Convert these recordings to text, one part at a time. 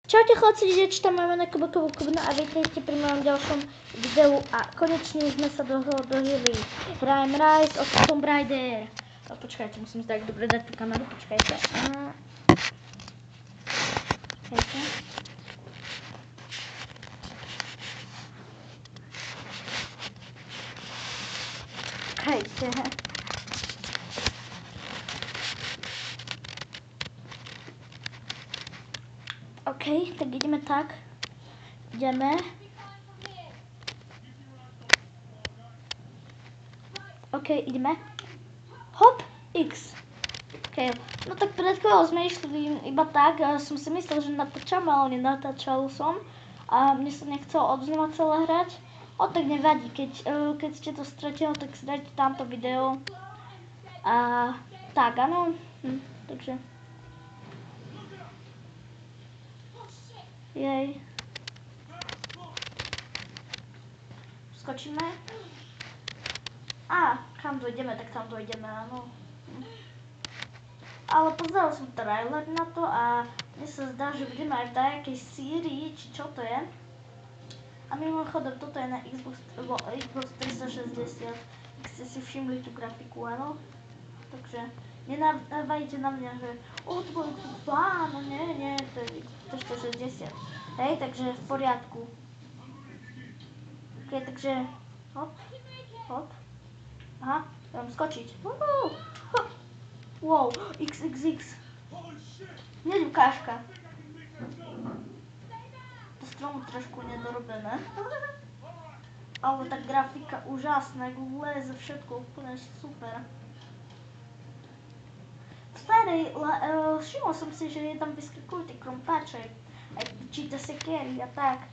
Čaute chlapci, že tam máme na Kubakovú Kubnu a vítajte pri mojom ďalšom videu a konečne sme sa dožili. Hrajem Rise of Tomb Raider. Počkajte, musím si tak dobre dať tú kameru, počkajte. Počkajte. OK, tak ideme tak. Ideme. OK, ideme. Hop, X. OK, no tak pred chvíľou sme išli iba tak, som si myslel, že natáčam, ale nenatáčal som. A mne sa nechcelo odznova celé hrať. Tak nevadí, keď ste to stretili, tak si dajte tamto video. A tak, áno. Takže. Jej. Skočíme. Kam dojdeme, tak tam dojdeme, áno. Ale pozeral som trailer na to a mne sa zdá, že budeme aj v dajakej Sýrii, či čo to je. A mimochodom, toto je na Xbox 360. Ak ste si všimli tú grafiku, áno. Takže nenávajte na mňa, že to bolo no nie, to je 360. Hej, takže v poriadku. OK, takže hop. Aha, mám skočiť. Wow, XXX. Hneď ukážka. To stromu trošku nedorobené. Ale tá grafika úžasná, leze všetko úplne super. Starej, všimol som si, že je tam vyskakujú tie krompáče, aj číta sekery a tak.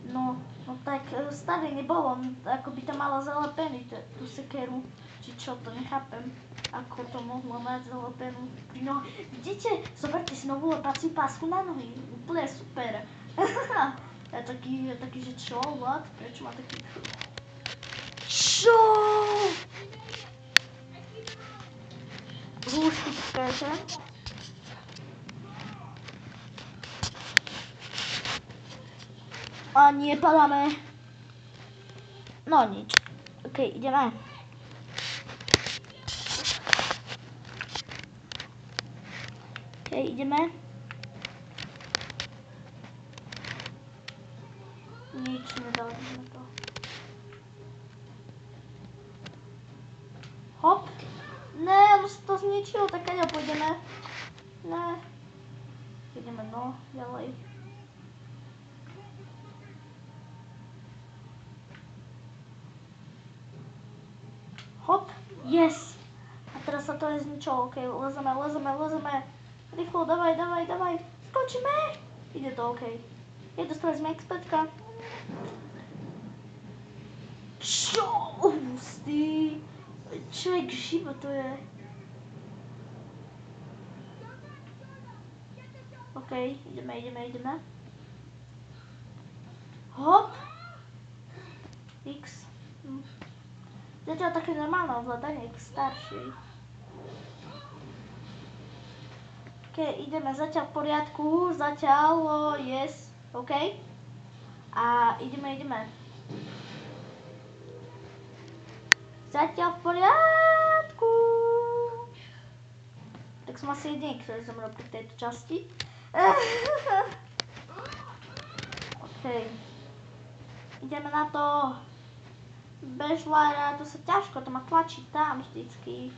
No tak staré nebolo, ako by to mala zalepený tú sekeru, či čo, to nechápem, ako to mohlo mať zalepenú. No, vidíte, zoberte si novú lepaciu pásku na nohy, úplne super. Ja taký, že čo, what? Prečo má taký... Čo? Húšky, počkajte. A nie, padáme. No nič. OK, ideme. OK, ideme. Nič, nedali sme to. Hop. Ne, on sa to zničilo, tak keď pôjdeme. Ne. Ideme, no, ďalej. Hop, yes. A teraz sa to aj zničilo, OK, lezeme. Rýchlo, davaj. Skočíme. Ide to, OK. Dostali sme expertka. Čo? Ústy. Človek živo to je. OK, ideme. Hop. X. Zatiaľ také normálne ovládanie, ako starší. OK, ideme zatiaľ v poriadku, yes, OK. A ideme. Zatiaľ v poriadku. Tak som asi jediný, ktorý som robil v tejto časti. OK. Ideme na to. Bež, Lara, to sa ťažko, to ma tlačí tam vždycky.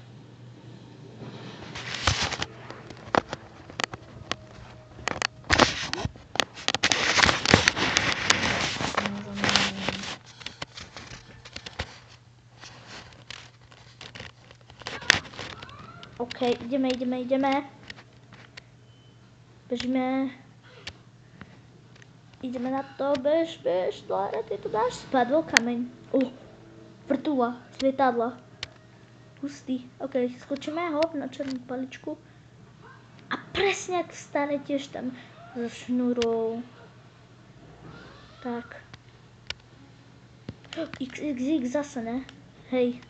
OK, ideme. Bežíme. Ideme na to, bež, Lara, ty to dáš? Spadol kameň. Vrtula, svietadla. Hustý. OK, skočíme, hop, na černú paličku. A presne jak v stane tiež tam so šnúrou. Tak. XXX zase, ne? Hej.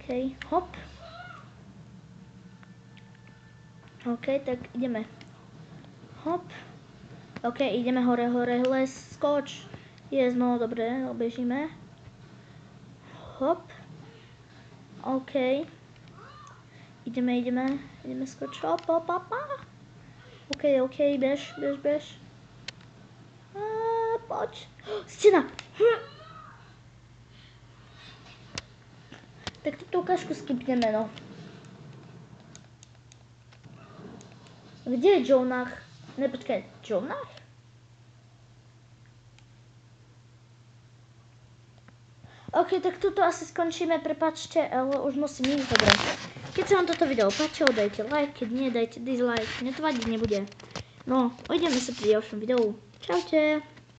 OK, hop. OK, tak ideme. Hop. OK, ideme hore, les, skoč. Yes, no, dobre, obežíme. Hop. OK. Ideme skoč. Hop. OK, bež. Poď. Stena. Tak túto ukážku skipneme, no. Kde je Jonah? Počkaj, Jonah? OK, tak tuto asi skončíme, prepáčte, ale už musím ísť, dobre. Keď sa vám toto video páčilo, dajte like, keď nie, dajte dislike, mne to vadiť nebude. No, uvidíme sa pri ďalšom videu. Čaute.